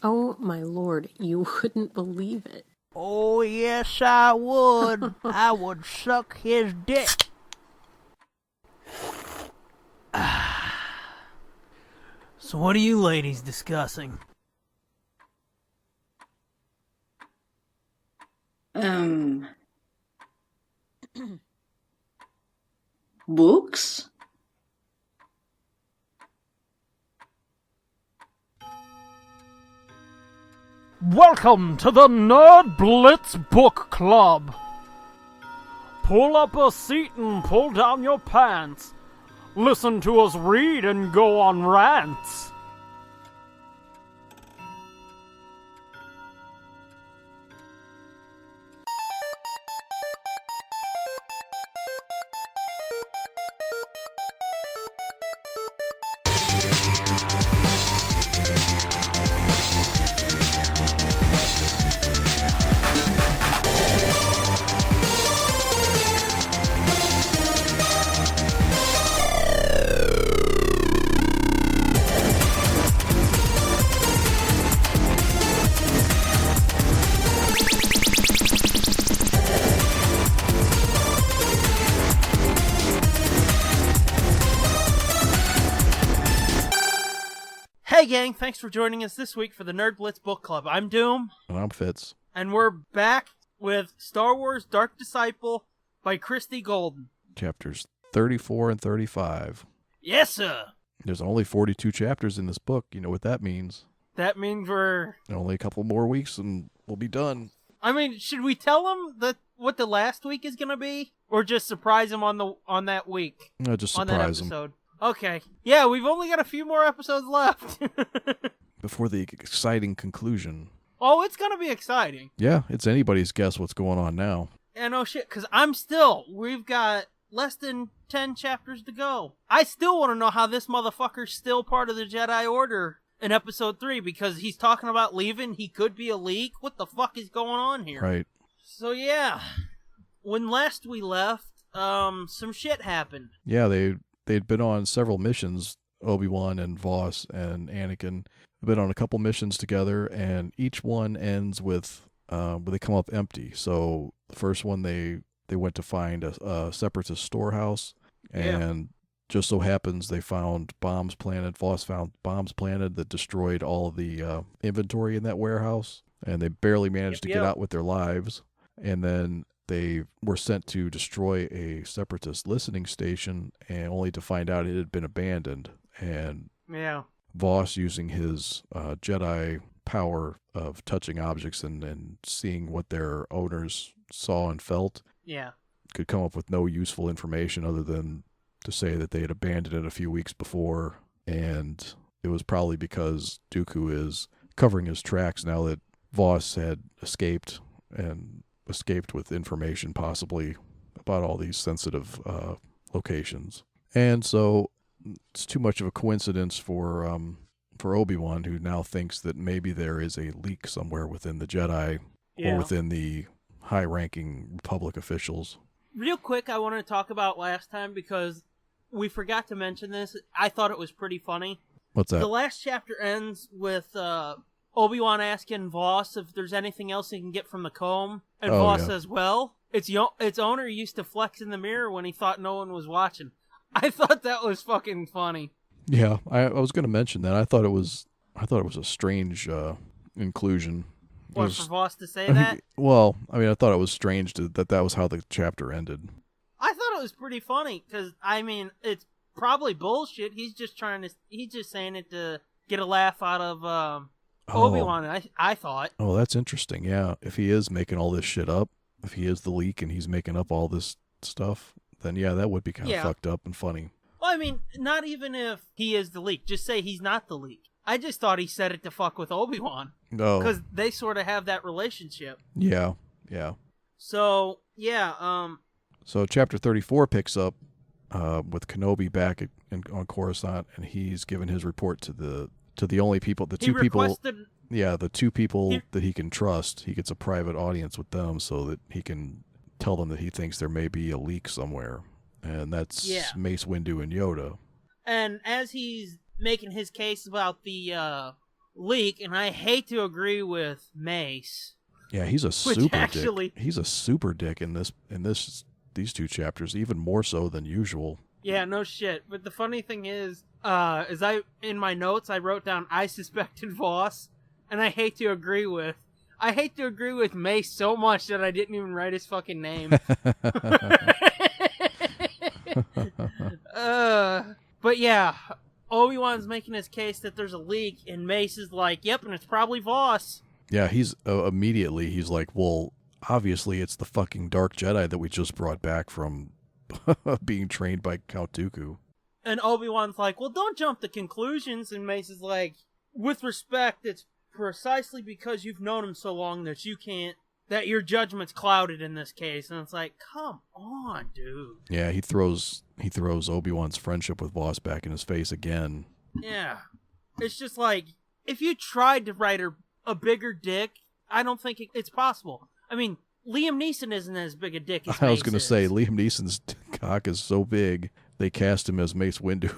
Oh, my lord, you wouldn't believe it. Oh, yes, I would. I would suck his dick. So what are you ladies discussing? Books? Welcome to the Nerd Blitz Book Club. Pull up a seat and pull down your pants. Listen to us read and go on rants. Hey gang, thanks for joining us this week for the Nerd Blitz Book Club. I'm Doom. And I'm Fitz. And we're back with Star Wars Dark Disciple by Christie Golden. Chapters 34 and 35. Yes, sir! There's only 42 chapters in this book. You know what that means. That means we're... Only a couple more weeks and we'll be done. I mean, should we tell them what the last week is going to be? Or just surprise them on that week? No, just on that surprise them. episode? Okay. Yeah, we've only got a few more episodes left. Before the exciting conclusion. Oh, it's going to be exciting. Yeah, it's anybody's guess what's going on now. Yeah, no shit, because we've got less than 10 chapters to go. I still want to know how this motherfucker's still part of the Jedi Order in episode 3, because he's talking about leaving, he could be a leak. What the fuck is going on here? Right. So yeah, when last we left, some shit happened. Yeah, they'd been on several missions, Obi-Wan and Voss and Anakin. They've been on a couple missions together, and each one ends with, they come up empty. So the first one, they went to find a separatist storehouse, and just so happens they found bombs planted. Voss found bombs planted that destroyed all of the inventory in that warehouse, and they barely managed to get out with their lives. And then they were sent to destroy a separatist listening station, and only to find out it had been abandoned. And Voss, using his Jedi power of touching objects and seeing what their owners saw and felt, could come up with no useful information other than to say that they had abandoned it a few weeks before. And it was probably because Dooku is covering his tracks now that Voss had escaped with information possibly about all these sensitive locations. And so it's too much of a coincidence for Obi-Wan, who now thinks that maybe there is a leak somewhere within the Jedi or within the high-ranking Republic officials. Real quick, I want to talk about last time because we forgot to mention this. I thought it was pretty funny. What's that? The last chapter ends with Obi-Wan asking Voss if there's anything else he can get from the comb. And Voss says, well, its owner used to flex in the mirror when he thought no one was watching. I thought that was fucking funny. Yeah, I was going to mention that. I thought it was a strange inclusion. For Voss to say that? Well, I mean, I thought it was strange that was how the chapter ended. I thought it was pretty funny, because, I mean, it's probably bullshit. He's just saying it to get a laugh out of Obi-Wan, I thought. Oh, that's interesting, yeah. If he is making all this shit up, if he is the leak and he's making up all this stuff, then yeah, that would be kind of fucked up and funny. Well, I mean, not even if he is the leak. Just say he's not the leak. I just thought he said it to fuck with Obi-Wan. No. Because they sort of have that relationship. Yeah. So, yeah, So chapter 34 picks up with Kenobi back on Coruscant, and he's given his report to the only people, the two people that he can trust. He gets a private audience with them so that he can tell them that he thinks there may be a leak somewhere, and that's Mace Windu and Yoda. And as he's making his case about the leak, and I hate to agree with Mace. Yeah, he's a Which super actually- dick. He's a super dick in these 2 chapters, even more so than usual. Yeah, no shit. But the funny thing is in my notes I wrote down I suspected Voss, and I hate to agree with Mace so much that I didn't even write his fucking name. But yeah, Obi-Wan's making his case that there's a leak, and Mace is like, yep, and it's probably Voss. Yeah, he's immediately, he's like, well, obviously it's the fucking Dark Jedi that we just brought back from being trained by Count Dooku. And Obi-Wan's like, well, don't jump to conclusions. And Mace is like, with respect, it's precisely because you've known him so long that your judgment's clouded in this case. And it's like, come on, dude. Yeah, he throws Obi-Wan's friendship with Voss back in his face again. Yeah. It's just like, if you tried to write a bigger dick, I don't think it's possible. I mean, Liam Neeson isn't as big a dick as I was going to Mace say, is. Liam Neeson's cock is so big, they cast him as Mace Windu.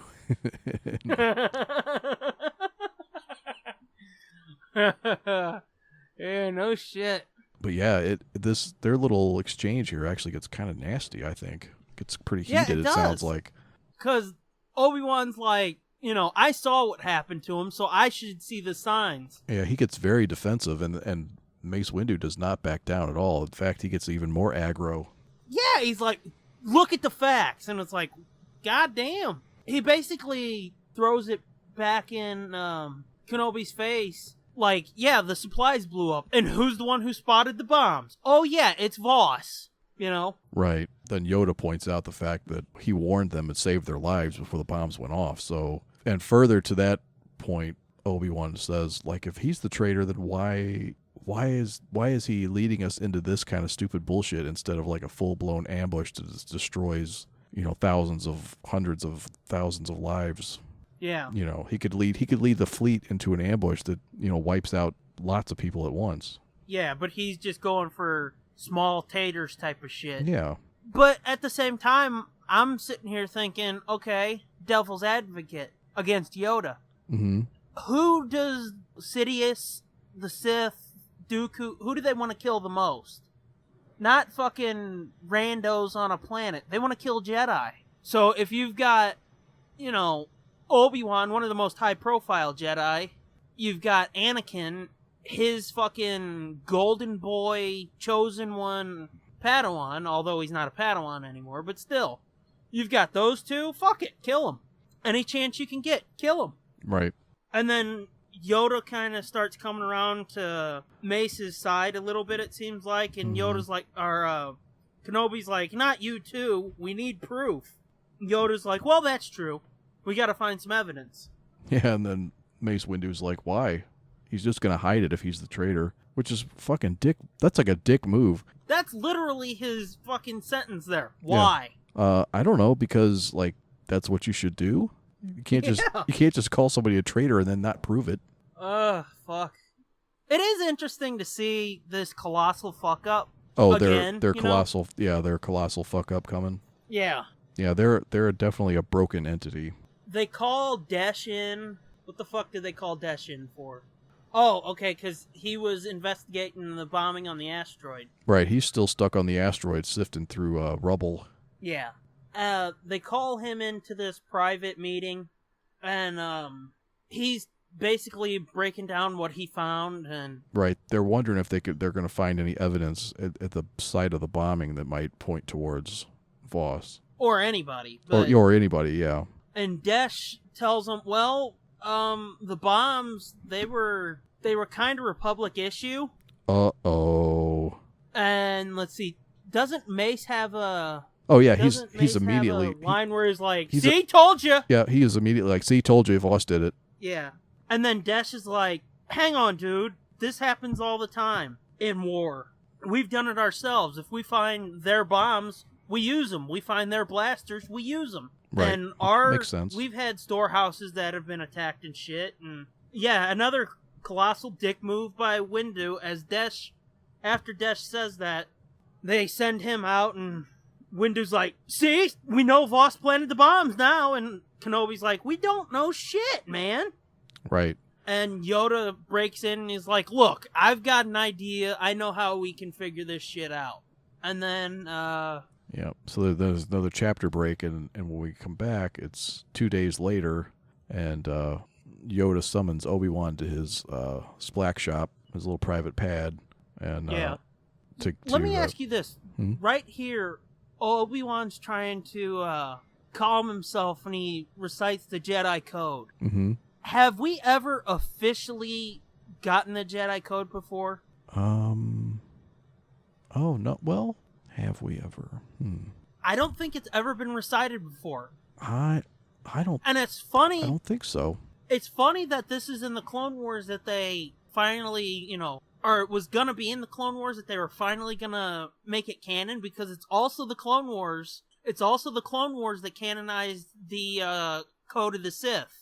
Yeah, no shit. But yeah, their little exchange here actually gets kind of nasty, I think. Gets pretty Yeah, heated, it it sounds does. like. Because Obi-Wan's like, I saw what happened to him, so I should see the signs. Yeah, he gets very defensive, and Mace Windu does not back down at all. In fact, he gets even more aggro. Yeah, he's like, look at the facts. And it's like, God damn. He basically throws it back in Kenobi's face. Like, yeah, the supplies blew up. And who's the one who spotted the bombs? Oh, yeah, it's Voss. Right. Then Yoda points out the fact that he warned them and saved their lives before the bombs went off. So, and further to that point, Obi-Wan says, like, if he's the traitor, then why is he leading us into this kind of stupid bullshit instead of like a full-blown ambush that destroys, hundreds of thousands of lives? Yeah. He could lead the fleet into an ambush that, wipes out lots of people at once. Yeah, but he's just going for small taters type of shit. Yeah. But at the same time, I'm sitting here thinking, okay, devil's advocate against Yoda. Mm-hmm. Who does Sidious, the Sith, Dooku, who do they want to kill the most? Not fucking randos on a planet. They want to kill Jedi. So if you've got, Obi-Wan, one of the most high-profile Jedi, you've got Anakin, his fucking golden boy, chosen one Padawan, although he's not a Padawan anymore, but still. You've got those two, fuck it, kill them. Any chance you can get, kill them. Right. And then Yoda kind of starts coming around to Mace's side a little bit, it seems like, and Yoda's like, Kenobi's like, not you too, we need proof. Yoda's like, well, that's true. We gotta find some evidence. Yeah, and then Mace Windu's like, why? He's just gonna hide it if he's the traitor. Which is fucking dick. That's like a dick move. That's literally his fucking sentence there. Why? I don't know, because, like, that's what you should do. You can't just call somebody a traitor and then not prove it. Fuck. It is interesting to see this colossal fuck up. Oh, again, they're colossal. Yeah, they're colossal fuck up coming. Yeah. Yeah, they're definitely a broken entity. They call Desh in. What the fuck did they call Desh in for? Oh, okay, because he was investigating the bombing on the asteroid. Right, he's still stuck on the asteroid sifting through rubble. Yeah. They call him into this private meeting, and he's basically breaking down what he found. And right, they're wondering if they're going to find any evidence at the site of the bombing that might point towards Voss. Or anybody. Or anybody, yeah. And Desh tells him, well, the bombs, they were kind of Republic issue. Uh-oh. And let's see, doesn't Mace have a... Oh, yeah, he's immediately... have a line where he's like, he's see, told you! Yeah, he is immediately like, see, told you, Voss did it. Yeah. And then Desh is like, hang on, dude, this happens all the time in war. We've done it ourselves. If we find their bombs, we use them. We find their blasters, we use them. Right. And Makes sense. we've had storehouses that have been attacked and shit. And yeah, another colossal dick move by Windu as Desh, after Desh says that, they send him out and Windu's like, see, we know Voss planted the bombs now. And Kenobi's like, we don't know shit, man. Right. And Yoda breaks in and he's like, look, I've got an idea. I know how we can figure this shit out. And then, Yeah, so there's another chapter break, and when we come back, it's 2 days later, and Yoda summons Obi-Wan to his splack shop, his little private pad, and let me ask you this. Hmm? Right here, Obi-Wan's trying to calm himself when he recites the Jedi Code. Mm-hmm. Have we ever officially gotten the Jedi Code before? Oh, no, well, have we ever? I don't think it's ever been recited before. I don't... And it's funny... I don't think so. It's funny that this is in the Clone Wars that they finally, or it was gonna be in the Clone Wars that they were finally gonna make it canon, because it's also the Clone Wars. It's also the Clone Wars that canonized the Code of the Sith.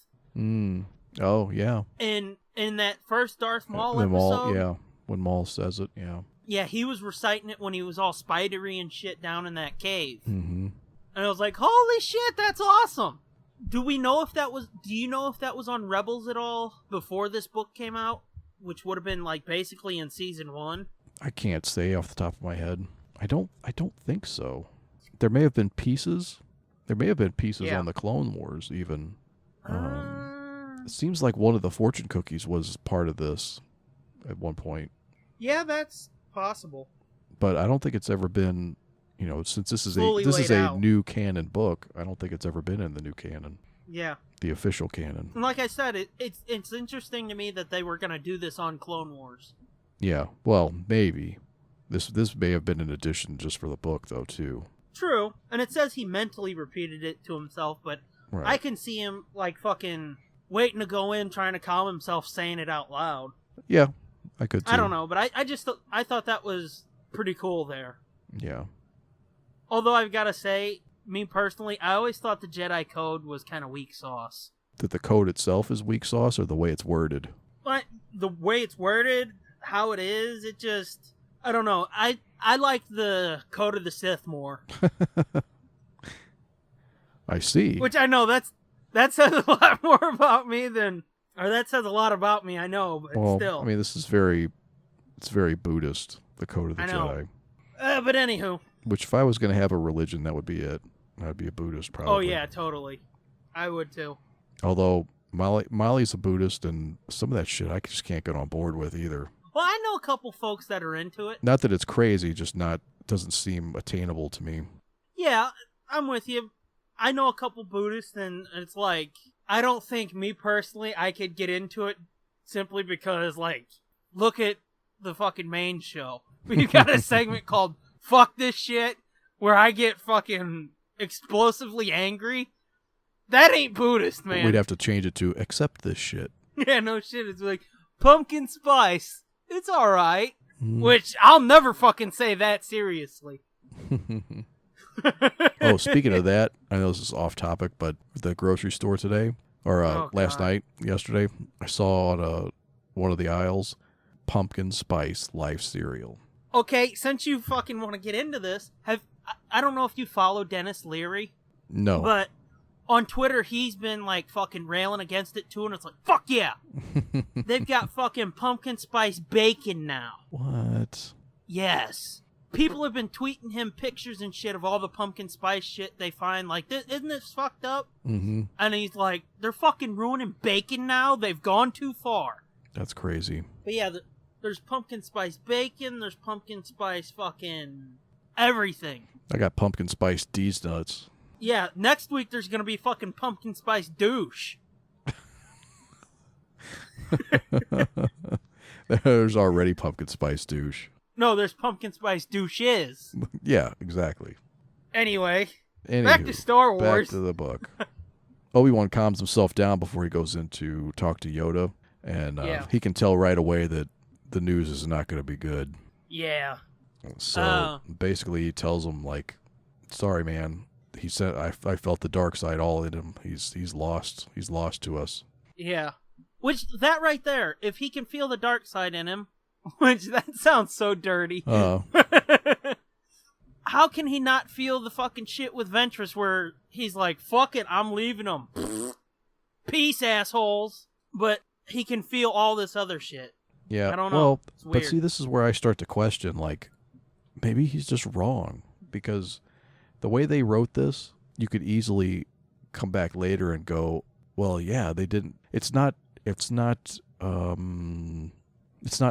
Oh, yeah. In that first Darth Maul episode. When Maul says it, yeah. Yeah, he was reciting it when he was all spidery and shit down in that cave. Mm-hmm. And I was like, holy shit, that's awesome! Do you know if that was on Rebels at all before this book came out? Which would have been like basically in season 1? I can't say off the top of my head. I don't think so. There may have been pieces. On the Clone Wars even. It seems like one of the fortune cookies was part of this at one point. Yeah, that's possible. But I don't think it's ever been, since this is fully a new canon book, I don't think it's ever been in the new canon. Yeah. The official canon. And like I said, it's interesting to me that they were going to do this on Clone Wars. Yeah, well, maybe. This may have been an addition just for the book, though, too. True. And it says he mentally repeated it to himself, but Right. I can see him, like, fucking waiting to go in, trying to calm himself, saying it out loud. Yeah, I could too. I don't know, but I thought that was pretty cool there. Yeah. Although I've got to say, me personally, I always thought the Jedi Code was kind of weak sauce. That the code itself is weak sauce, or the way it's worded? But the way it's worded, how it is, it just... I don't know. I like the Code of the Sith more. I see. Which I know that says a lot more about me than... Or that says a lot about me, I know, but still. I mean, it's very Buddhist, the Code of the Jedi. But anywho. Which, if I was going to have a religion, that would be it. I'd be a Buddhist, probably. Oh, yeah, totally. I would, too. Although, Molly's a Buddhist, and some of that shit I just can't get on board with either. Well, I know a couple folks that are into it. Not that it's crazy, just doesn't seem attainable to me. Yeah, I'm with you. I know a couple Buddhists, and it's like, I don't think, me personally, I could get into it simply because, like, look at the fucking main show. We've got a segment called Fuck This Shit, where I get fucking explosively angry. That ain't Buddhist, man. We'd have to change it to accept this shit. Yeah, no shit. It's like, pumpkin spice. It's alright. Which, I'll never fucking say that seriously. Oh, speaking of that, I know this is off topic, but at the grocery store today, or yesterday, I saw on one of the aisles, pumpkin spice life cereal. Okay, since you fucking want to get into this, I don't know if you follow Dennis Leary. No. But on Twitter, he's been, like, fucking railing against it, too, and it's like, fuck yeah! They've got fucking pumpkin spice bacon now. What? Yes. People have been tweeting him pictures and shit of all the pumpkin spice shit they find. Like, isn't this fucked up? Mm-hmm. And he's like, they're fucking ruining bacon now? They've gone too far. That's crazy. But yeah, there's pumpkin spice bacon, there's pumpkin spice fucking everything. I got pumpkin spice D's nuts. Yeah, next week there's gonna be fucking pumpkin spice douche. There's already pumpkin spice douche. No, there's pumpkin spice douches. Yeah, exactly. Anyway, Anywho, back to Star Wars. Back to the book. Obi-Wan calms himself down before he goes in to talk to Yoda, and he can tell right away that the news is not going to be good. Yeah. So basically he tells him, like, sorry, man. He said, I felt the dark side all in him. He's lost. He's lost to us. Yeah. Which, that right there, if he can feel the dark side in him, which that sounds so dirty. How can he not feel the fucking shit with Ventress where he's like, fuck it, I'm leaving him. Peace, assholes. But he can feel all this other shit. Yeah. I don't know. Well, It's weird. but see, this is where I start to question, like, maybe he's just wrong, because the way they wrote this, you could easily come back later and go, well, yeah, they didn't. It's not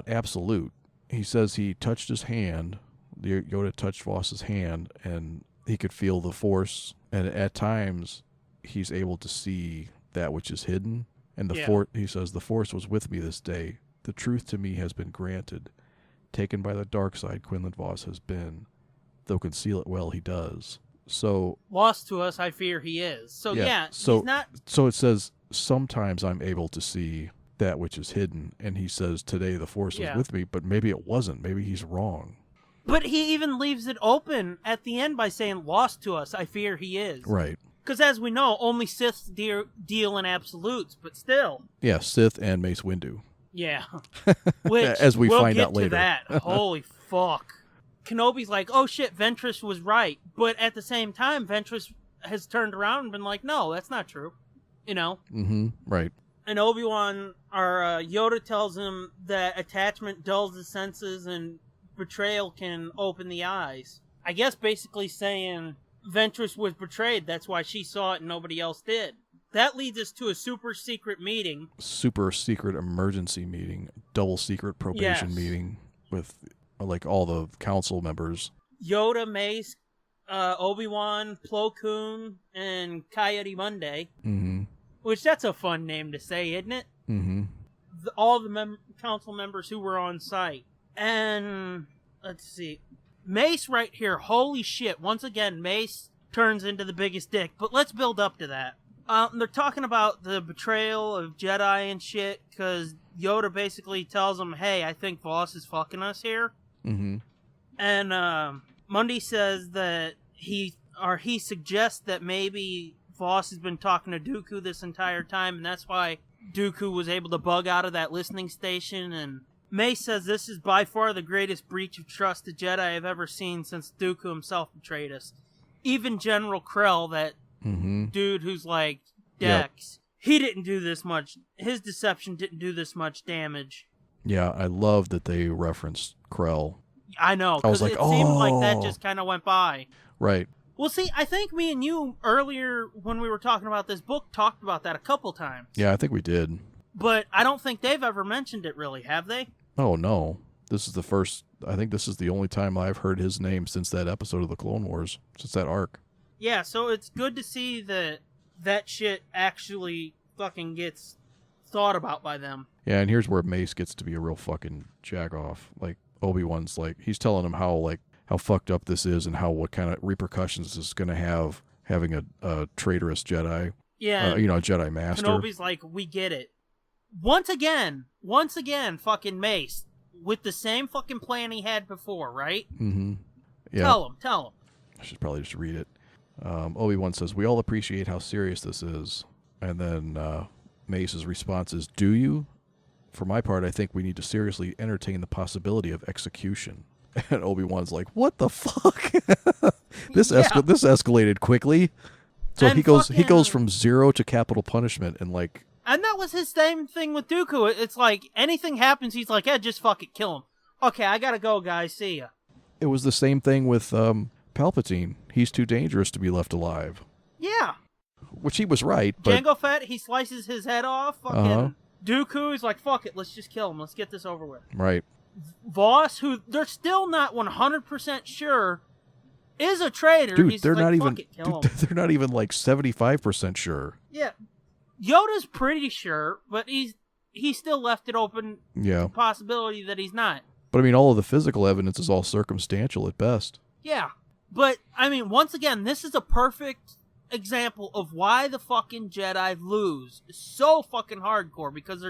absolute. He says he touched his hand. Yoda touched Voss's hand, and he could feel the Force, and at times he's able to see that which is hidden. And he says, the Force was with me this day. The truth to me has been granted. Taken by the dark side, Quinlan Voss has been. Though conceal it well, he does. So lost to us, I fear he is. So he's not. So it says, sometimes I'm able to see that which is hidden. And he says, today the Force was with me, but maybe it wasn't. Maybe he's wrong. But he even leaves it open at the end by saying, lost to us, I fear he is. Right. Because as we know, only Siths deal in absolutes, but still. Yeah, Sith and Mace Windu. Yeah. Which, as we we'll find get out later. to that. Holy fuck. Kenobi's like, oh shit, Ventress was right. But at the same time, Ventress has turned around and been like, no, that's not true. You know? Mm-hmm. Right. And Obi-Wan, or Yoda tells him that attachment dulls the senses and betrayal can open the eyes. I guess basically saying Ventress was betrayed. That's why she saw it and nobody else did. That leads us to a super secret meeting. Super secret emergency meeting. Double secret probation meeting with like all the council members. Yoda, Mace, Obi-Wan, Plo Koon, and Coyote Monday. Mm-hmm. Which, that's a fun name to say, isn't it? Mm-hmm. All the council members who were on site. And, let's see. Mace right here, holy shit. Once again, Mace turns into the biggest dick. But let's build up to that. They're talking about the betrayal of Jedi and shit, because Yoda basically tells him, hey, I think Voss is fucking us here. Mm-hmm. And Mundy says that he suggests that maybe Voss has been talking to Dooku this entire time, and that's why Dooku was able to bug out of that listening station. And Mace says this is by far the greatest breach of trust the Jedi have ever seen since Dooku himself betrayed us. Even General Krell, that dude who's like Dex, he didn't do this much. His deception didn't do this much damage. Yeah, I love that they referenced Krell. I know, because it seemed like that just kind of went by. Right. Well, see, I think me and you earlier when we were talking about this book talked about that a couple times. Yeah, I think we did. But I don't think they've ever mentioned it really, have they? Oh, no. This is the first, I think this is the only time I've heard his name since that episode of the Clone Wars, since that arc. Yeah, so it's good to see that shit actually fucking gets thought about by them. Yeah, and here's where Mace gets to be a real fucking jack-off. Like, Obi-Wan's like, he's telling him how fucked up this is and what kind of repercussions this is going to have, having a traitorous Jedi. Yeah. A Jedi Master. Kenobi's like, we get it. Once again, fucking Mace, with the same fucking plan he had before, right? Mm-hmm. Yeah. Tell him. I should probably just read it. Obi-Wan says, we all appreciate how serious this is. And then Mace's response is, do you? For my part, I think we need to seriously entertain the possibility of execution. And Obi-Wan's like, what the fuck? This escalated quickly. So and he goes from 0 to capital punishment and like. And that was his same thing with Dooku. It's like anything happens, he's like, just fuck it, kill him. Okay, I gotta go, guys. See ya. It was the same thing with Palpatine. He's too dangerous to be left alive. Yeah. Which he was right. But Jango Fett, he slices his head off. Fucking Dooku is like, fuck it, let's just kill him. Let's get this over with. Right. Voss, who they're still not 100% sure is a traitor. Dude, he's they're like, not even. fuck it, kill him. They're not even like 75% sure. Yeah. Yoda's pretty sure, but he still left it open to the possibility that he's not. But I mean, all of the physical evidence is all circumstantial at best. Yeah. But, I mean, once again, this is a perfect example of why the fucking Jedi lose so fucking hardcore, because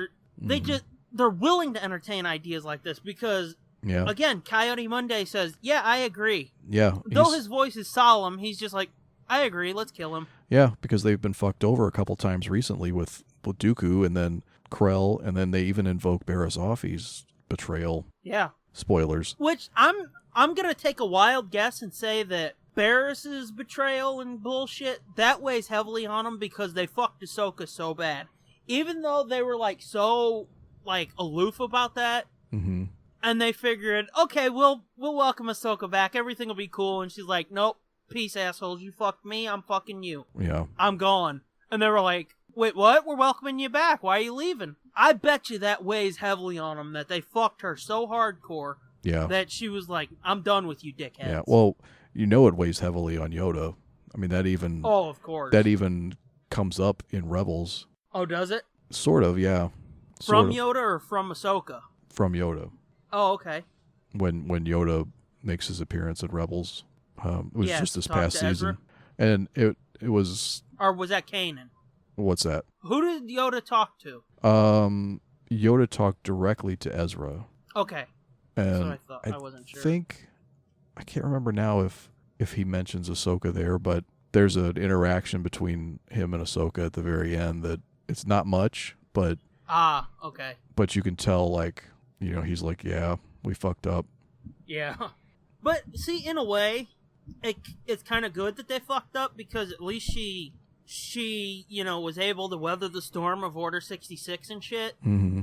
they're willing to entertain ideas like this because, again, Coyote Monday says, yeah, I agree. Yeah. Though his voice is solemn, he's just like, I agree, let's kill him. Yeah, because they've been fucked over a couple times recently with Dooku and then Krell, and then they even invoke Barriss Offee's betrayal. Yeah. Spoilers. Which I'm gonna take a wild guess and say that Barriss's betrayal and bullshit, that weighs heavily on him because they fucked Ahsoka so bad. even though they were like so like aloof about that, Mm-hmm. and they figured, okay, we'll welcome Ahsoka back, everything will be cool, and she's like, nope, peace, assholes, you fucked me, I'm fucking you. Yeah. I'm gone. And they were like, wait, what? We're welcoming you back. Why are you leaving? I bet you that weighs heavily on them, that they fucked her so hardcore Yeah. that she was like, I'm done with you, dickheads. Yeah. Well, you know it weighs heavily on Yoda. I mean, that even Oh, of course. that even comes up in Rebels. Oh, does it? Sort of, yeah. From Yoda or from Ahsoka? From Yoda. Oh, okay. When Yoda makes his appearance in Rebels. It was Yeah, just this talk past to season. Ezra? And it was... Or was that Kanan? What's that? Who did Yoda talk to? Yoda talked directly to Ezra. Okay. And That's what I thought. I wasn't sure. I can't remember now if he mentions Ahsoka there, but there's an interaction between him and Ahsoka at the very end that it's not much, but Okay. But you can tell, like, you know, he's like, yeah, we fucked up. Yeah. But, see, in a way, it's kind of good that they fucked up, because at least she, you know, was able to weather the storm of Order 66 and shit. Mm-hmm.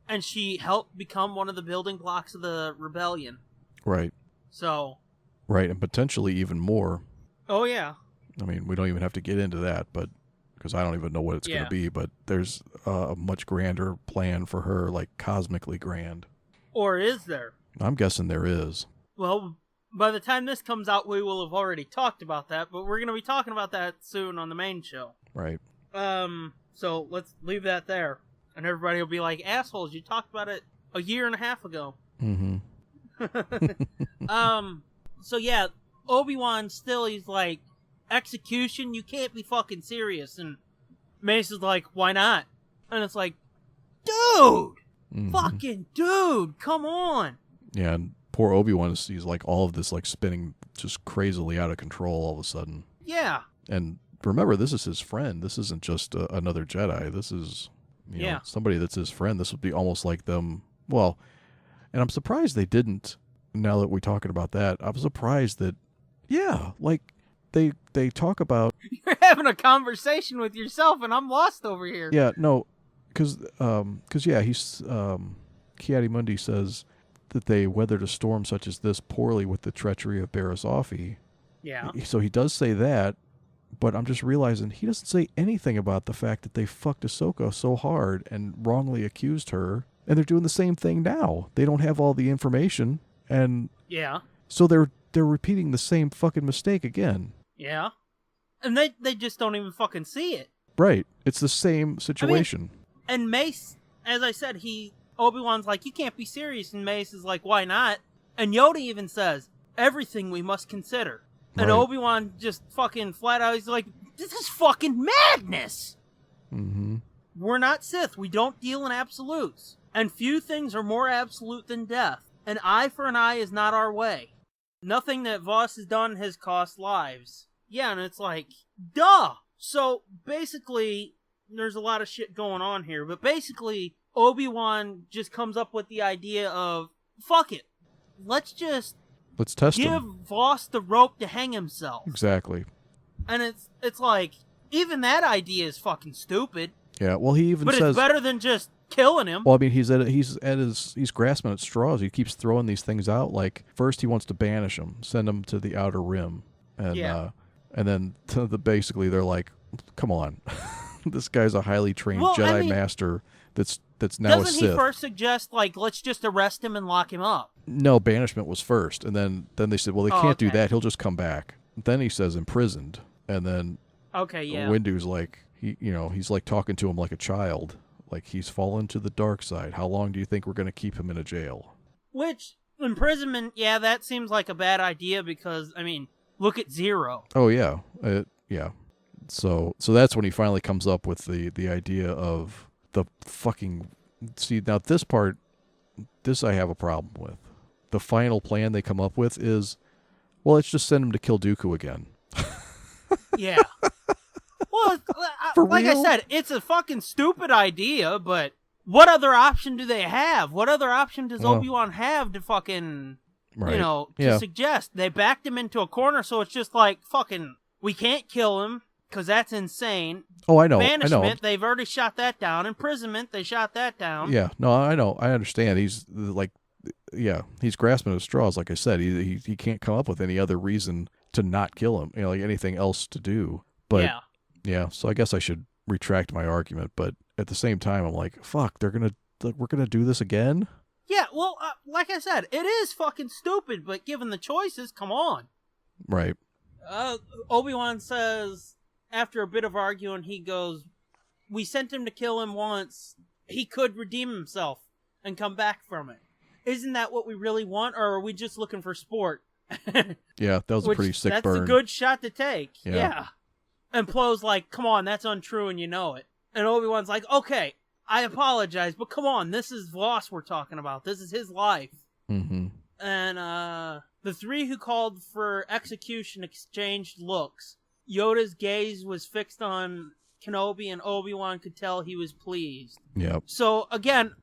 And she helped become one of the building blocks of the rebellion. Right. So. Right, and potentially even more. Oh, yeah. I mean, we don't even have to get into that, but because I don't even know what it's going to be, but there's a much grander plan for her, like cosmically grand. Or is there? I'm guessing there is. Well, by the time this comes out, we will have already talked about that, but we're going to be talking about that soon on the main show. Right. So let's leave that there. And everybody will be like, assholes, you talked about it a year and a half ago. Mm-hmm. So yeah, Obi-Wan still, he's like, execution, you can't be fucking serious. And Mace is like, why not? And it's like, dude! Mm-hmm. Fucking dude, come on! Yeah, and poor Obi-Wan sees like all of this like spinning just crazily out of control all of a sudden. Yeah. And remember, this is his friend. This isn't just another Jedi. This is, you know, somebody that's his friend. This would be almost like them. Well, and I'm surprised they didn't. Now that we're talking about that, I'm surprised that, yeah, like they talk about. You're having a conversation with yourself, and I'm lost over here. Yeah, no, because yeah, he's Ki-Adi-Mundi says that they weathered a storm such as this poorly with the treachery of Barriss Offee. Yeah. So he does say that, but I'm just realizing he doesn't say anything about the fact that they fucked Ahsoka so hard and wrongly accused her, and they're doing the same thing now. They don't have all the information, and yeah, so they're repeating the same fucking mistake again. Yeah, and they just don't even fucking see it. Right, it's the same situation. I mean, and Mace, as I said, Obi-Wan's like, you can't be serious, and Mace is like, why not? And Yoda even says, everything we must consider. And right. Obi-Wan just fucking flat out, he's like, this is fucking madness! Mm-hmm. We're not Sith. We don't deal in absolutes. And few things are more absolute than death. An eye for an eye is not our way. Nothing that Voss has done has cost lives. Yeah, and it's like, duh! So, basically, there's a lot of shit going on here, but basically, Obi-Wan just comes up with the idea of, fuck it. Let's test give him. Voss the rope to hang himself. Exactly. And it's like, even that idea is fucking stupid. Yeah, well, he even says... But it's better than just killing him. Well, I mean, he's grasping at straws. He keeps throwing these things out. Like, first he wants to banish him, send him to the Outer Rim. And, and then basically they're like, come on. This guy's a highly trained Jedi master that's now a Sith. Doesn't he first suggest, like, let's just arrest him and lock him up? No, banishment was first. And then they said, well, they can't do that. He'll just come back. Then he says imprisoned. And then Windu's like, he's like talking to him like a child. Like, he's fallen to the dark side. How long do you think we're going to keep him in a jail? Which, imprisonment, yeah, that seems like a bad idea because, I mean, look at Zero. Oh, yeah. Yeah. So that's when he finally comes up with the idea of the fucking... See, now this part, I have a problem with. The final plan they come up with is, well, let's just send him to kill Dooku again. Yeah. Well, like I said, it's a fucking stupid idea, but what other option do they have? What other option does Obi-Wan have to fucking, to suggest? They backed him into a corner, so it's just like, fucking, we can't kill him, because that's insane. Oh, I know. Banishment, they've already shot that down. Imprisonment, they shot that down. Yeah, no, I know. I understand. He's like, yeah, he's grasping at straws. Like I said, he can't come up with any other reason to not kill him. Like anything else to do. But yeah, so I guess I should retract my argument. But at the same time, I'm like, fuck, we're gonna do this again. Yeah, well, like I said, it is fucking stupid. But given the choices, come on. Right. Obi-Wan says, after a bit of arguing, he goes, we sent him to kill him once. He could redeem himself and come back from it. Isn't that what we really want, or are we just looking for sport? Yeah, that was a pretty sick burn. That's a good shot to take. Yeah. Yeah. And Plo's like, come on, that's untrue and you know it. And Obi-Wan's like, okay, I apologize, but come on, this is Voss we're talking about. This is his life. Mm-hmm. And the three who called for execution exchanged looks. Yoda's gaze was fixed on Kenobi, and Obi-Wan could tell he was pleased. Yep. So, again,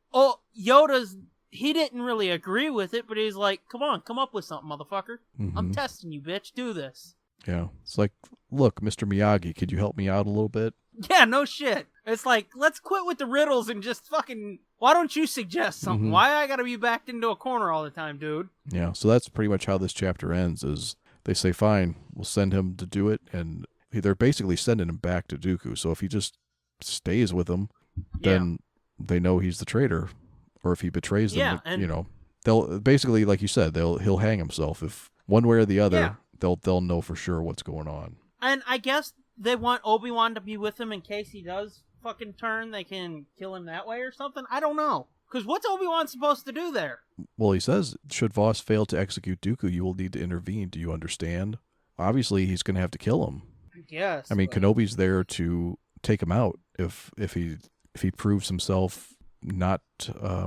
he didn't really agree with it, but he's like, come on, come up with something, motherfucker. Mm-hmm. I'm testing you, bitch. Do this. Yeah. It's like, look, Mr. Miyagi, could you help me out a little bit? Yeah, no shit. It's like, let's quit with the riddles and just fucking... Why don't you suggest something? Mm-hmm. Why I gotta be backed into a corner all the time, dude? Yeah, so that's pretty much how this chapter ends, is they say, fine, we'll send him to do it, and they're basically sending him back to Dooku. So if he just stays with them, then they know he's the traitor. Or if he betrays them, they'll basically, like you said, he'll hang himself. If one way or the other, they'll know for sure what's going on. And I guess they want Obi-Wan to be with him in case he does fucking turn. They can kill him that way or something. I don't know. Because what's Obi-Wan supposed to do there? Well, he says, should Voss fail to execute Dooku, you will need to intervene. Do you understand? Obviously, he's going to have to kill him. I guess. I mean, Kenobi's there to take him out. If he proves himself not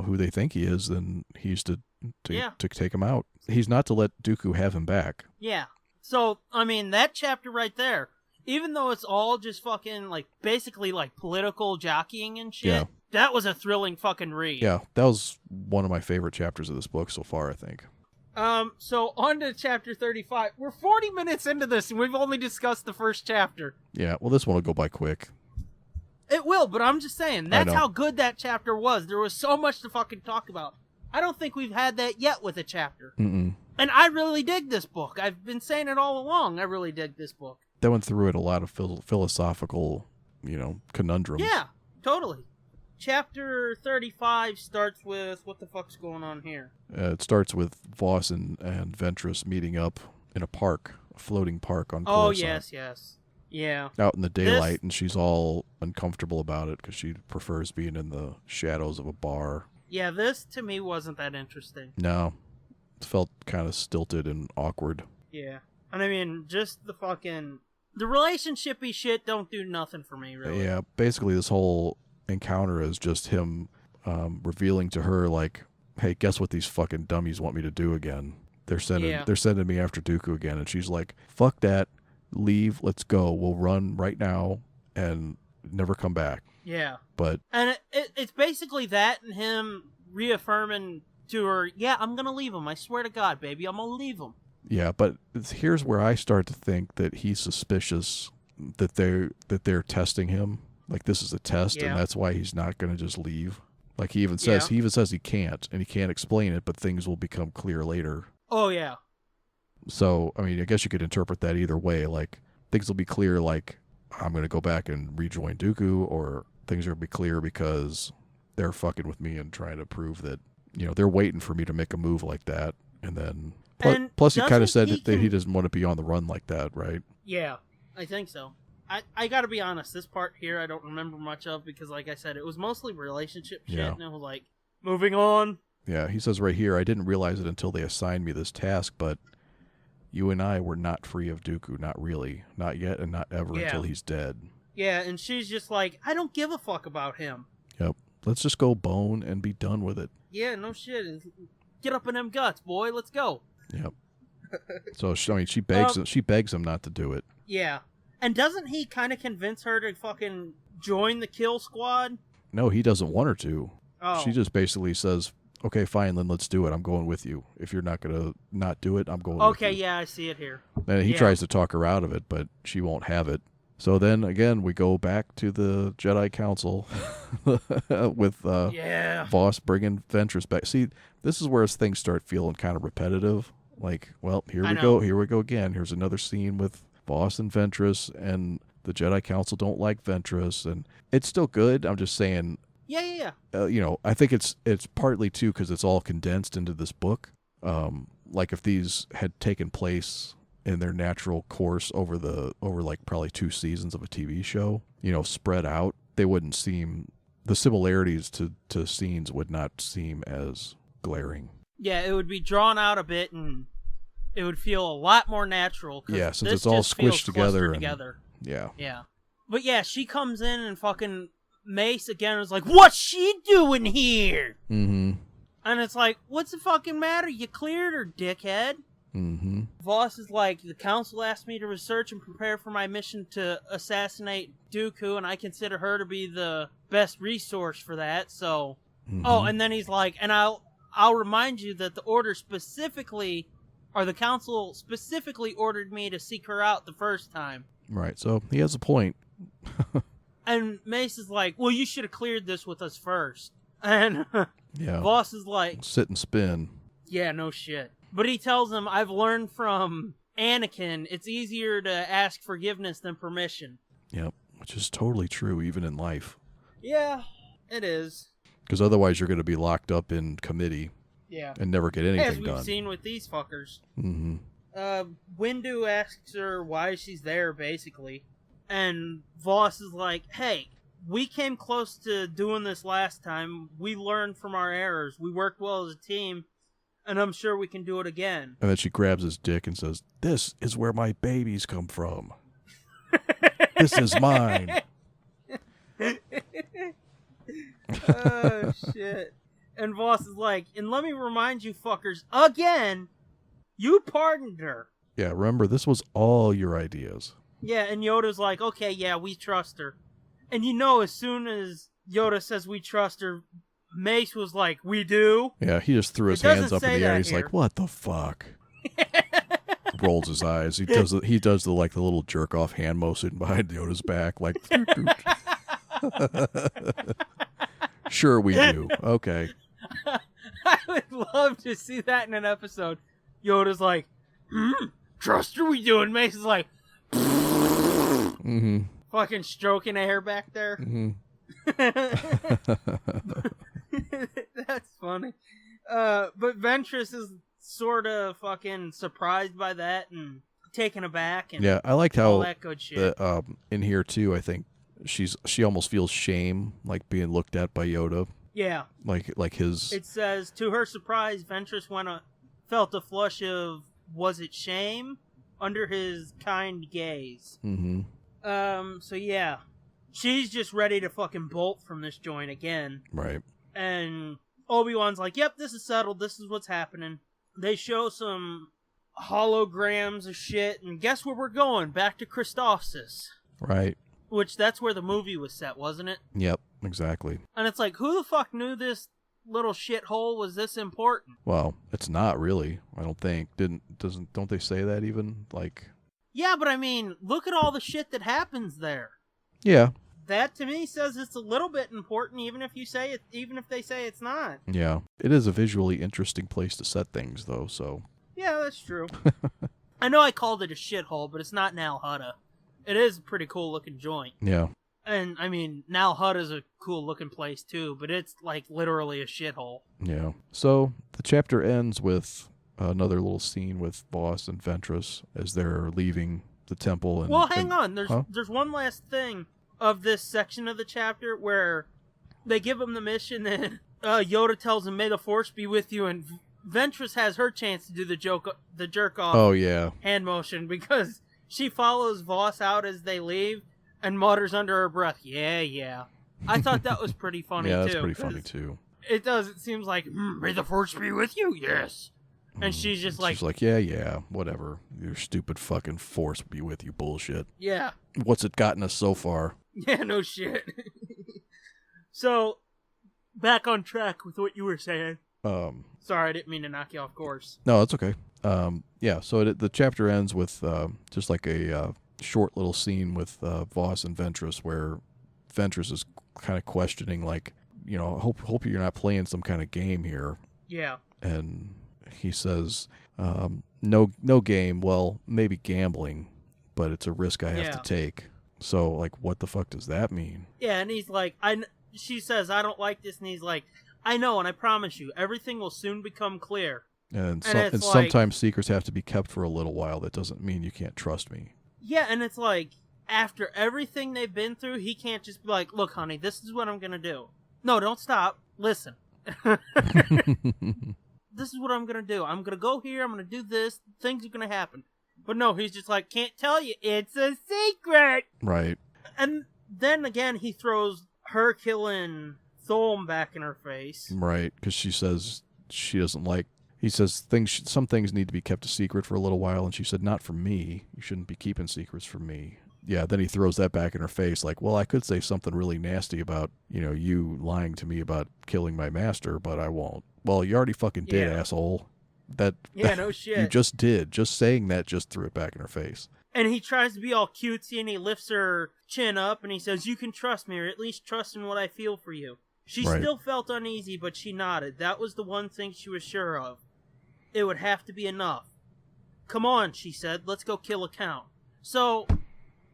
who they think he is, then he's to take him out. He's not to let Dooku have him back. Yeah. So, I mean, that chapter right there, even though it's all just fucking, like, basically, like, political jockeying and shit, that was a thrilling fucking read. Yeah, that was one of my favorite chapters of this book so far, I think. So on to chapter 35. We're 40 minutes into this, and we've only discussed the first chapter. Yeah, well, this one will go by quick. It will, but I'm just saying, that's how good that chapter was. There was so much to fucking talk about. I don't think we've had that yet with a chapter. Mm-mm. And I really dig this book. I've been saying it all along. I really dig this book. That went through it a lot of philosophical, conundrums. Yeah, totally. Chapter 35 starts with, what the fuck's going on here? It starts with Voss and Ventress meeting up in a park, a floating park on Coruscant. Oh, yes. Yeah. Out in the daylight, and she's all uncomfortable about it because she prefers being in the shadows of a bar. Yeah, this, to me, wasn't that interesting. No. It felt kind of stilted and awkward. Yeah. And I mean, just the fucking... The relationshipy shit don't do nothing for me, really. Yeah, basically this whole encounter is just him revealing to her, like, hey, guess what these fucking dummies want me to do again? They're sending me after Dooku again. And she's like, fuck that. Leave. Let's go. We'll run right now and never come back. Yeah. But... And it's basically that and him reaffirming to her, yeah, I'm going to leave him. I swear to God, baby, I'm going to leave him. Yeah, but here's where I start to think that he's suspicious that they're testing him. Like, this is a test, and that's why he's not going to just leave. Like, he even says he can't, and he can't explain it, but things will become clear later. Oh, yeah. So, I mean, I guess you could interpret that either way. Like, things will be clear, like, I'm going to go back and rejoin Dooku, or things are going to be clear because they're fucking with me and trying to prove that, they're waiting for me to make a move like that, and then... Plus, he kind of said that he doesn't want to be on the run like that, right? Yeah, I think so. I gotta be honest, this part here I don't remember much of because, like I said, it was mostly relationship shit, and it was like, moving on. Yeah, he says right here, I didn't realize it until they assigned me this task, but you and I were not free of Dooku, not really. Not yet and not ever until he's dead. Yeah, and she's just like, I don't give a fuck about him. Yep. Let's just go bone and be done with it. Yeah, no shit. Get up in them guts, boy. Let's go. Yep. So, I mean, she begs him not to do it. Yeah. And doesn't he kind of convince her to fucking join the kill squad? No, he doesn't want her to. Oh. She just basically says, okay, fine, then let's do it. I'm going with you. If you're not going to not do it, I'm going with you. Okay, yeah, I see it here. And he tries to talk her out of it, but she won't have it. So then again, we go back to the Jedi Council with Voss bringing Ventress back. See, this is where things start feeling kind of repetitive. Like, well, here we go again. Here's another scene with Voss and Ventress, and the Jedi Council don't like Ventress, and it's still good. I'm just saying. Yeah. I think it's partly too because it's all condensed into this book. Like if these had taken place in their natural course over like probably 2 seasons of a TV show, spread out, they wouldn't seem, the similarities to scenes would not seem as glaring. Yeah, it would be drawn out a bit and it would feel a lot more natural. Yeah, since it's all squished together. Yeah. Yeah. But yeah, she comes in and fucking Mace again is like, what's she doing here? Mm-hmm. And it's like, what's the fucking matter? You cleared her, dickhead. Mm-hmm. Voss is like, the council asked me to research and prepare for my mission to assassinate Dooku, and I consider her to be the best resource for that, so... Mm-hmm. Oh, and then he's like, and I'll remind you that the council specifically ordered me to seek her out the first time. Right, so he has a point. And Mace is like, well, you should have cleared this with us first. And Voss is like... sit and spin. Yeah, no shit. But he tells him, I've learned from Anakin, it's easier to ask forgiveness than permission. Yep, which is totally true, even in life. Yeah, it is. Because otherwise you're going to be locked up in committee. Yeah. And never get anything done. As we've seen with these fuckers. Mm-hmm. Windu asks her why she's there, basically. And Voss is like, hey, we came close to doing this last time. We learned from our errors. We worked well as a team. And I'm sure we can do it again. And then she grabs his dick and says, this is where my babies come from. This is mine. Oh, shit. And Voss is like, and let me remind you fuckers, again, you pardoned her. Yeah, remember, this was all your ideas. Yeah, and Yoda's like, okay, yeah, we trust her. And as soon as Yoda says we trust her, Mace was like, we do? Yeah, he just threw his hands up in the air. He's like, what the fuck? Rolls his eyes. He does the little jerk off hand motion behind Yoda's back, like sure we do. Okay. I would love to see that in an episode. Yoda's like, trust her, we do, and Mace is like mm-hmm. fucking stroking hair back there. Mm-hmm. That's funny. But Ventress is sort of fucking surprised by that and taken aback. And yeah, I liked how all that good shit. In here too, I think she almost feels shame, like being looked at by Yoda. Yeah. Like his... It says, to her surprise, Ventress felt a flush of, was it shame? Under his kind gaze. Mm-hmm. So yeah. She's just ready to fucking bolt from this joint again. Right. And Obi-Wan's like, yep, this is settled. This is what's happening. They show some holograms of shit, and guess where we're going? Back to Christophsis. Right. Which, that's where the movie was set, wasn't it? Yep, exactly. And it's like, who the fuck knew this little shithole was this important? Well, it's not really, I don't think. Don't they say that even? Like... Yeah, but I mean, look at all the shit that happens there. Yeah. That to me says it's a little bit important, even if they say it's not. Yeah, it is a visually interesting place to set things, though. So. Yeah, that's true. I know I called it a shithole, but it's not Nal Hutta. It is a pretty cool looking joint. Yeah. And I mean, Nal Hutta's a cool looking place too, but it's like literally a shithole. Yeah. So the chapter ends with another little scene with Voss and Ventress as they're leaving the temple. And hang on. There's one last thing of this section of the chapter where they give him the mission and Yoda tells him, may the Force be with you, and Ventress has her chance to do the jerk off hand motion because she follows Voss out as they leave and mutters under her breath, yeah. I thought that was pretty funny too. Yeah, that's pretty funny too. It does. It seems like, may the Force be with you, yes. And she's just like... She's like, yeah, whatever. Your stupid fucking Force be with you bullshit. Yeah. What's it gotten us so far? Yeah, no shit. So, back on track with what you were saying. Sorry, I didn't mean to knock you off course. No, it's okay. Yeah, so the chapter ends with just like a short little scene with Voss and Ventress where Ventress is kind of questioning, like, you know, hope you're not playing some kind of game here. Yeah. And he says, no game, well, maybe gambling, but it's a risk I have to take. So, like, what the fuck does that mean? Yeah, and he's like, she says, I don't like this, and he's like, I know, and I promise you, everything will soon become clear. And sometimes secrets have to be kept for a little while. That doesn't mean you can't trust me. Yeah, and it's like, after everything they've been through, he can't just be like, look, honey, this is what I'm going to do. No, don't stop. Listen. This is what I'm going to do. I'm going to go here. I'm going to do this. Things are going to happen. But no, he's just like, can't tell you. It's a secret. Right. And then again, he throws her killing Thulm back in her face. Right, because she says she doesn't like... He says some things need to be kept a secret for a little while, and she said, not from me. You shouldn't be keeping secrets from me. Yeah, then he throws that back in her face, like, well, I could say something really nasty about, you know, you lying to me about killing my master, but I won't. Well, you already fucking did, asshole. No shit. You just did. Just saying that just threw it back in her face. And he tries to be all cutesy, and he lifts her chin up, and he says, you can trust me, or at least trust in what I feel for you. She still felt uneasy, but she nodded. That was the one thing she was sure of. It would have to be enough. Come on, she said. Let's go kill a count. So,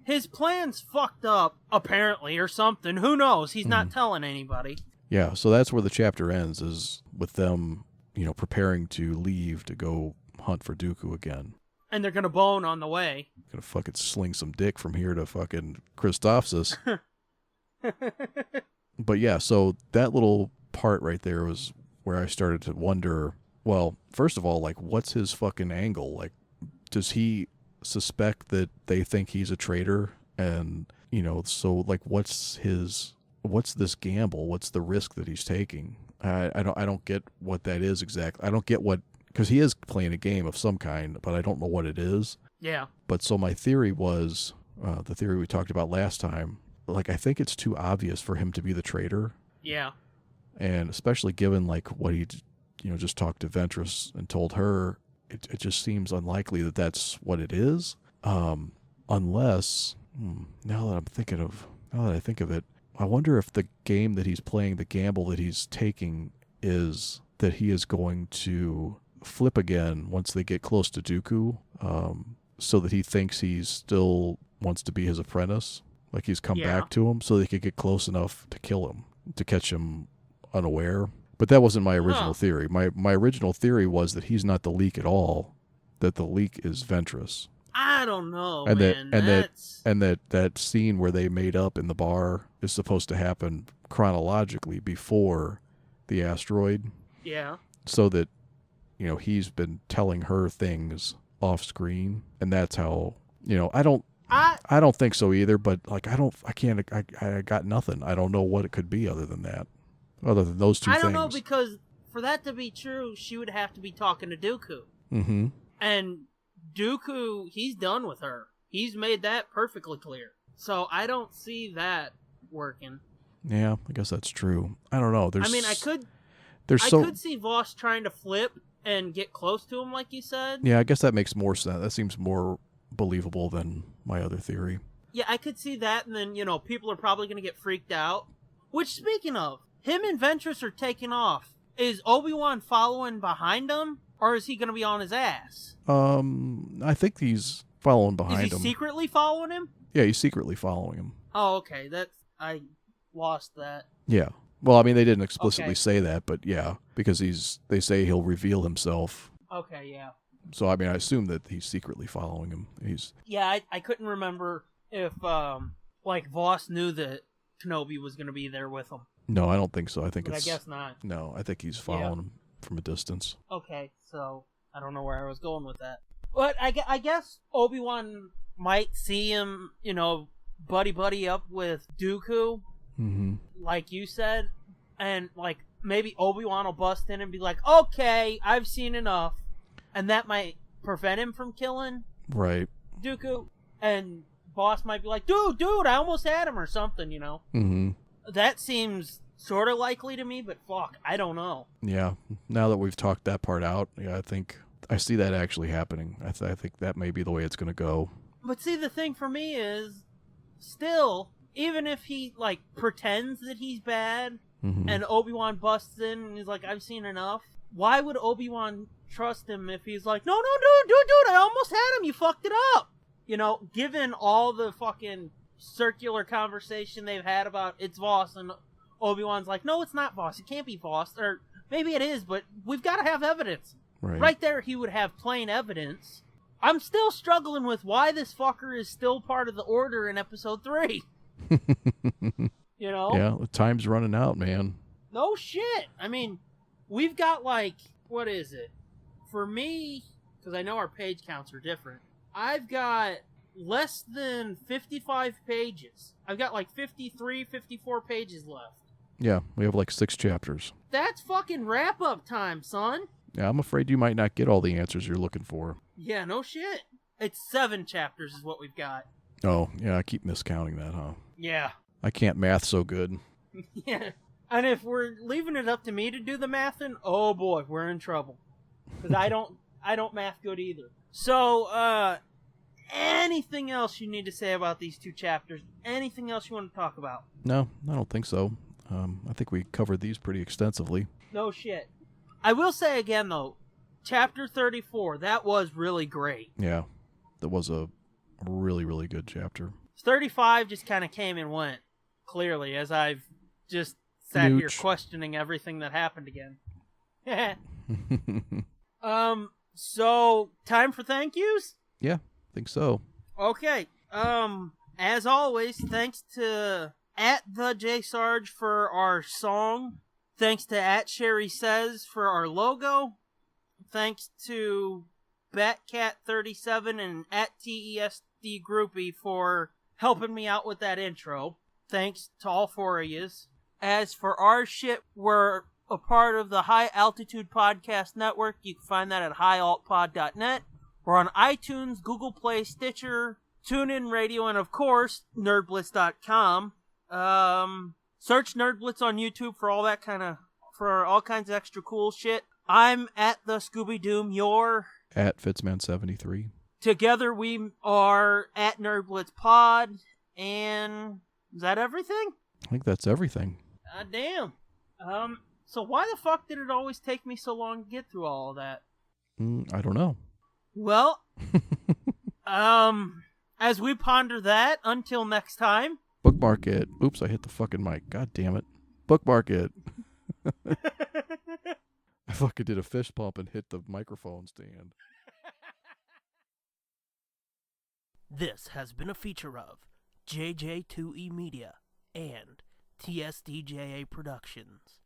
his plan's fucked up, apparently, or something. Who knows? He's not telling anybody. Yeah, so that's where the chapter ends, is with them, you know, preparing to leave to go hunt for Dooku again. And they're gonna bone on the way. Gonna fucking sling some dick from here to fucking Christophsis. But yeah, so that little part right there was where I started to wonder, well, first of all, like, what's his fucking angle? Like, does he suspect that they think he's a traitor? And, you know, so, like, what's this gamble? What's the risk that he's taking? I don't get what that is exactly. I don't get what, because he is playing a game of some kind, but I don't know what it is. Yeah. But so my theory was, the theory we talked about last time, like, I think it's too obvious for him to be the traitor. Yeah. And especially given, like, what he, you know, just talked to Ventress and told her, it just seems unlikely that that's what it is. Unless, now that I think of it, I wonder if the game that he's playing, the gamble that he's taking, is that he is going to flip again once they get close to Dooku, so that he thinks he still wants to be his apprentice. Like, he's come back to him so they could get close enough to kill him, to catch him unaware. But that wasn't my original theory. My original theory was that he's not the leak at all, that the leak is Ventress. I don't know, and man. That scene where they made up in the bar is supposed to happen chronologically before the asteroid. Yeah. So that, you know, he's been telling her things off screen, and that's how, you know, I don't think so either, but, like, I got nothing. I don't know what it could be other than that. Other than those two things. I don't know, because for that to be true, she would have to be talking to Dooku. Mm-hmm. And Dooku, he's done with her. He's made that perfectly clear. So I don't see that working. Yeah, I guess that's true. I don't know. I could see Voss trying to flip and get close to him, like you said. Yeah, I guess that makes more sense. That seems more believable than my other theory. Yeah, I could see that, and then, you know, people are probably going to get freaked out. Which, speaking of, him and Ventress are taking off. Is Obi-Wan following behind him, or is he going to be on his ass? I think he's following behind him. Is he secretly following him? Yeah, he's secretly following him. Oh, okay. I lost that. Yeah. Well, I mean, they didn't explicitly say that, but yeah, because they say he'll reveal himself. Okay, yeah. So, I mean, I assume that he's secretly following him. Yeah, I couldn't remember if, like, Voss knew that Kenobi was going to be there with him. No, I don't think so. I guess not. No, I think he's following him from a distance. Okay, so I don't know where I was going with that. But I guess Obi-Wan might see him, you know, buddy up with Dooku, like you said, and, like, maybe Obi-Wan will bust in and be like, okay, I've seen enough, and that might prevent him from killing Dooku, and Boss might be like, dude, I almost had him, or something, you know? Mm-hmm. That seems sort of likely to me, but fuck, I don't know. Yeah, now that we've talked that part out, yeah, I think I see that actually happening. I think that may be the way it's going to go. But see, the thing for me is, still, even if he, like, pretends that he's bad, and Obi-Wan busts in and he's like, I've seen enough, why would Obi-Wan trust him if he's like, no, dude, I almost had him, you fucked it up? You know, given all the fucking circular conversation they've had about it's Voss, and Obi-Wan's like, no, it's not Voss, it can't be Voss, or maybe it is, but we've got to have evidence. Right there, he would have plain evidence. I'm still struggling with why this fucker is still part of the Order in Episode 3. You know? Yeah, the time's running out, man. No shit. I mean, we've got like, what is it? For me, because I know our page counts are different, I've got less than 55 pages. I've got like 53, 54 pages left. Yeah, we have like 6 chapters. That's fucking wrap-up time, son. Yeah, I'm afraid you might not get all the answers you're looking for. Yeah, no shit. It's 7 chapters is what we've got. Oh, yeah, I keep miscounting that, huh? Yeah. I can't math so good. Yeah. And if we're leaving it up to me to do the mathing, oh boy, we're in trouble. Because I don't math good either. So, anything else you need to say about these 2 chapters? Anything else you want to talk about? No, I don't think so. I think we covered these pretty extensively. No shit. I will say again, though, chapter 34, that was really great. Yeah, that was a really, really good chapter. 35 just kind of came and went, clearly, as I've just sat here questioning everything that happened again. So, time for thank yous? Yeah, I think so. Okay. As always, thanks to @TheJSarge for our song. Thanks to @SherrySays for our logo. Thanks to Batcat37 and @TESDGroupie for helping me out with that intro. Thanks to all 4 of yous. As for our shit, we're a part of the High Altitude Podcast Network. You can find that at highaltpod.net. We're on iTunes, Google Play, Stitcher, TuneIn Radio, and of course, nerdblitz.com. Search Nerdblitz on YouTube for all kinds of extra cool shit. I'm @the Scooby Doom. You're @Fitzman73. Together we are @NerdblitzPod. And is that everything? I think that's everything. God damn. So why the fuck did it always take me so long to get through all of that? I don't know. Well, as we ponder that, until next time. Bookmark it. Oops, I hit the fucking mic. God damn it. Bookmark it. I fucking did a fist pump and hit the microphone stand. This has been a feature of JJ2E Media and TSDJA Productions.